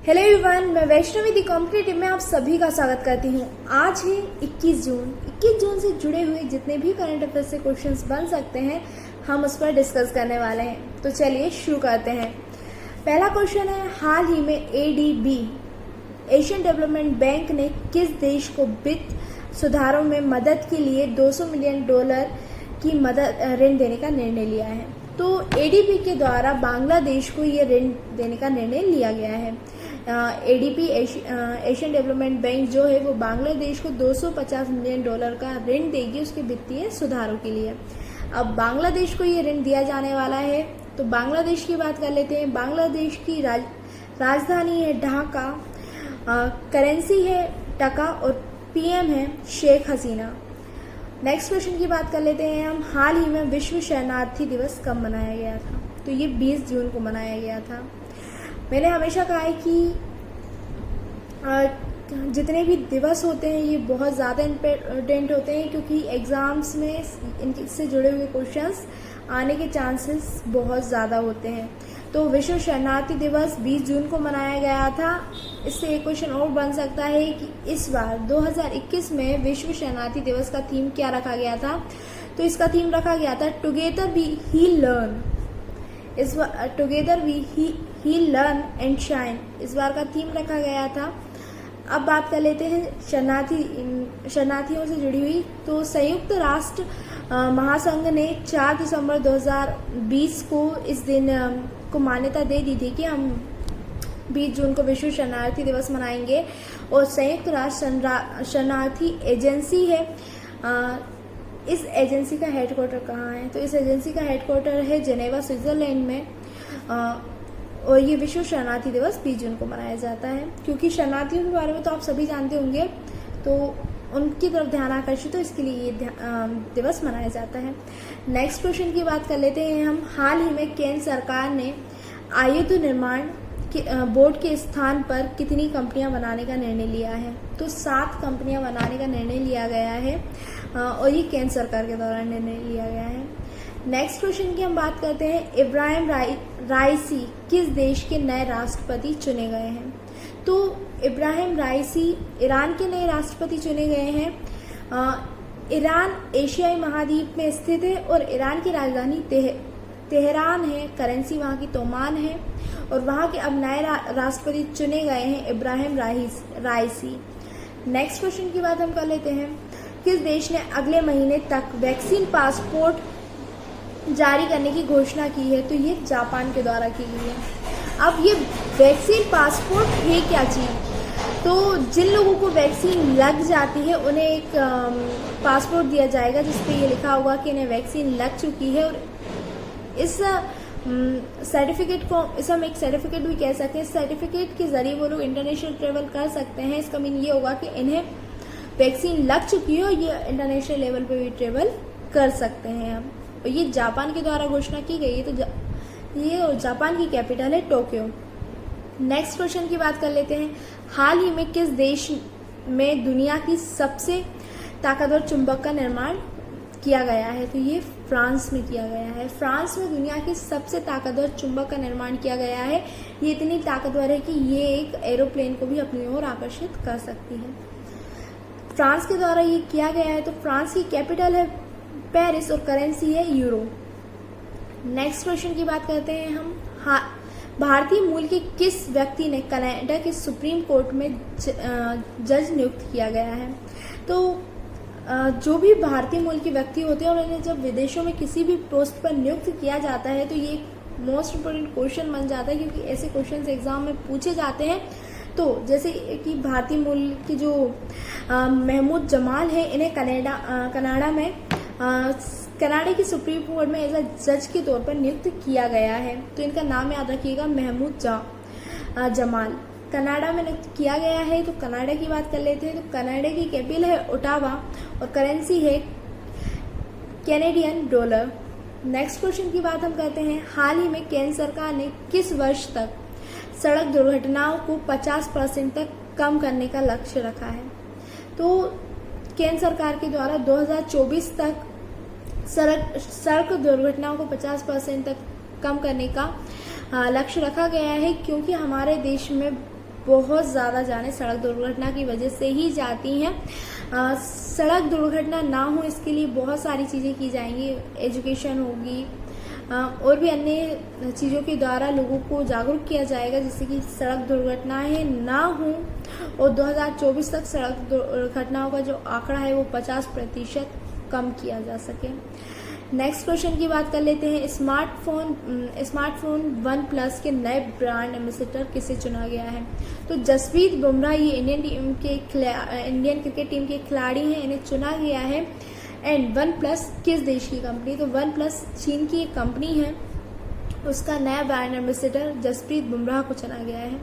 Hello everyone, मैं वैष्णवी दी competitive में आप सभी का स्वागत करती हूँ। आज है 21 जून। 21 जून से जुड़े हुए जितने भी करंट अफेयर से क्वेश्चंस बन सकते हैं हम उस पर डिस्कस करने वाले हैं। तो चलिए शुरू करते हैं। पहला क्वेश्चन है, हाल ही में ADB एशियन डेवलपमेंट बैंक ने किस देश को वित्त सुधारों में मदद के लिए $200 मिलियन की मदद ऋण देने का निर्णय लिया है? तो ADB के द्वारा बांग्लादेश को ये ऋण देने का निर्णय लिया गया है। ADB एशियन डेवलपमेंट बैंक जो है वो बांग्लादेश को $250 मिलियन का ऋण देगी उसके वित्तीय सुधारों के लिए। अब बांग्लादेश को ये ऋण दिया जाने वाला है। तो बांग्लादेश की बात कर लेते हैं। बांग्लादेश की राजधानी है ढाका, करेंसी है टका और PM है शेख हसीना। नेक्स्ट क्वेश्चन की बात कर लेते हैं हम, हाल ही में विश्व शरणार्थी दिवस कब मनाया गया था? तो ये 20 जून को मनाया गया था। मैंने हमेशा कहा है कि जितने भी दिवस होते हैं ये बहुत ज़्यादा इम्पोर्टेंट होते हैं, क्योंकि एग्ज़ाम्स में इनसे जुड़े हुए क्वेश्चंस आने के चांसेस बहुत ज़्यादा होते हैं। तो विश्व शरणार्थी दिवस 20 जून को मनाया गया था। इससे एक क्वेश्चन और बन सकता है कि इस बार 2021 में विश्व शरणार्थी दिवस का थीम क्या रखा गया था? तो इसका थीम रखा गया था टुगेदर वी हील लर्न। इस बार together we will learn and shine इस बार का थीम रखा गया था। अब बात कर लेते हैं शरणार्थियों से जुड़ी हुई। तो संयुक्त राष्ट्र महासंघ ने 4 दिसंबर 2020 को इस दिन को मान्यता दे दी थी कि हम 20 जून को विश्व शरणार्थी दिवस मनाएंगे। और संयुक्त राष्ट्र शरणार्थी एजेंसी है। इस एजेंसी का हेडक्वार्टर कहाँ है? तो इस एजेंसी का हेडक्वार्टर है जेनेवा, स्विट्जरलैंड में। और ये विश्व शरणार्थी दिवस 20 जून को मनाया जाता है। क्योंकि शरणार्थियों के बारे में तो आप सभी जानते होंगे, तो उनकी तरफ ध्यान आकर्षित हो इसके लिए ये दिवस मनाया जाता है। नेक्स्ट क्वेश्चन की बात कर लेते हैं हम, हाल ही में केंद्र सरकार ने आयुध निर्माण बोर्ड के स्थान पर कितनी कंपनियां बनाने का निर्णय लिया है? तो 7 कंपनियां बनाने का निर्णय लिया गया है और ये केंद्र सरकार के द्वारा निर्णय लिया गया है। नेक्स्ट क्वेश्चन की हम बात करते हैं, इब्राहिम राइसी किस देश के नए राष्ट्रपति चुने गए हैं? तो इब्राहिम राइसी ईरान के नए राष्ट्रपति चुने गए हैं। ईरान एशियाई महाद्वीप में स्थित है और ईरान की राजधानी तेहरान है, करेंसी वहाँ की तोमान है और वहाँ के अब नए राष्ट्रपति चुने गए हैं इब्राहिम राइसी। नेक्स्ट क्वेश्चन की बात हम कर लेते हैं, किस देश ने अगले महीने तक वैक्सीन पासपोर्ट जारी करने की घोषणा की है? तो ये जापान के द्वारा की गई है। अब ये वैक्सीन पासपोर्ट है क्या चीज़? तो जिन लोगों को वैक्सीन लग जाती है उन्हें एक पासपोर्ट दिया जाएगा जिस पे ये लिखा होगा कि इन्हें वैक्सीन लग चुकी है। और इस सर्टिफिकेट को हम एक सर्टिफिकेट भी कह सकते हैं। सर्टिफिकेट के जरिए वो लोग इंटरनेशनल ट्रेवल कर सकते हैं। इसका मीन ये होगा कि इन्हें वैक्सीन लग चुकी है और ये इंटरनेशनल लेवल पे भी ट्रेवल कर सकते हैं। और ये जापान के द्वारा घोषणा की गई है। तो ये जापान की कैपिटल है टोक्यो। नेक्स्ट क्वेश्चन की बात कर लेते हैं, हाल ही में किस देश में दुनिया की सबसे ताकतवर चुंबक का निर्माण किया गया है? तो ये फ्रांस में किया गया है। फ्रांस में दुनिया की सबसे ताकतवर चुंबक का निर्माण किया गया है। ये इतनी ताकतवर है कि ये एक एरोप्लेन को भी अपनी ओर आकर्षित कर सकती है। फ्रांस के द्वारा ये किया गया है। तो फ्रांस की कैपिटल है पेरिस और करेंसी है यूरो। नेक्स्ट क्वेश्चन की बात करते हैं हम, भारतीय मूल के किस व्यक्ति ने कनाडा के सुप्रीम कोर्ट में जज नियुक्त किया गया है? तो जो भी भारतीय मूल के व्यक्ति होते हैं और उन्हें जब विदेशों में किसी भी पोस्ट पर नियुक्त किया जाता है तो ये एक मोस्ट इम्पोर्टेंट क्वेश्चन बन जाता है, क्योंकि ऐसे क्वेश्चन एग्जाम में पूछे जाते हैं। तो जैसे कि भारतीय मूल के जो महमूद जमाल है, इन्हें कनाडा में कनाडा की सुप्रीम कोर्ट में एज अ जज के तौर पर नियुक्त किया गया है। तो इनका नाम याद रखिएगा, महमूद जमाल। कनाडा में नियुक्त किया गया है। तो कनाडा की बात कर लेते हैं। तो कनाडा की कैपिटल है ओटावा और करेंसी है कैनेडियन डॉलर। नेक्स्ट क्वेश्चन की बात हम करते हैं, हाल ही में केंद्र सरकार ने किस वर्ष तक सड़क दुर्घटनाओं को 50% तक कम करने का लक्ष्य रखा है? तो केंद्र सरकार के द्वारा 2024 तक सड़क दुर्घटनाओं को 50% तक कम करने का लक्ष्य रखा गया है, क्योंकि हमारे देश में बहुत ज़्यादा जानें सड़क दुर्घटना की वजह से ही जाती हैं। सड़क दुर्घटना ना हो इसके लिए बहुत सारी चीज़ें की जाएंगी, एजुकेशन होगी और भी अन्य चीज़ों के द्वारा लोगों को जागरूक किया जाएगा जिससे कि सड़क दुर्घटनाएं ना हो और 2024 तक सड़क दुर्घटनाओं का जो आंकड़ा है वो 50% कम किया जा सके। नेक्स्ट क्वेश्चन की बात कर लेते हैं। स्मार्टफोन वन प्लस के नए ब्रांड एम्बेसडर किसे चुना गया है? तो जसप्रीत बुमराह ये इंडियन क्रिकेट टीम के खिलाड़ी हैं, इन्हें चुना गया है। एंड वन प्लस किस देश की कंपनी? तो वन प्लस चीन की एक कंपनी है, उसका नया ब्रांड एम्बेसडर जसप्रीत बुमराह को चुना गया है।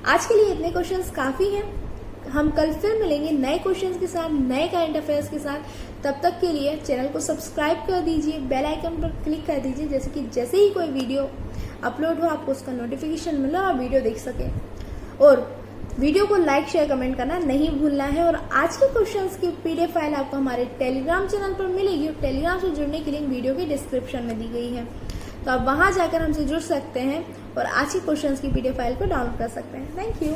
आज के लिए इतने क्वेश्चंस काफ़ी हैं। हम कल फिर मिलेंगे नए क्वेश्चंस के साथ, नए करंट अफेयर्स के साथ। तब तक के लिए चैनल को सब्सक्राइब कर दीजिए, बेल आइकन पर क्लिक कर दीजिए जैसे ही कोई वीडियो अपलोड हो आपको उसका नोटिफिकेशन मिले और वीडियो देख सके। और वीडियो को लाइक शेयर कमेंट करना नहीं भूलना है। और आज के क्वेश्चंस की PDF फाइल आपको हमारे टेलीग्राम चैनल पर मिलेगी और टेलीग्राम से जुड़ने की लिंक वीडियो के डिस्क्रिप्शन में दी गई है, तो आप वहां जाकर हमसे जुड़ सकते हैं और आज के क्वेश्चंस की PDF फाइल को डाउनलोड कर सकते हैं। Thank you.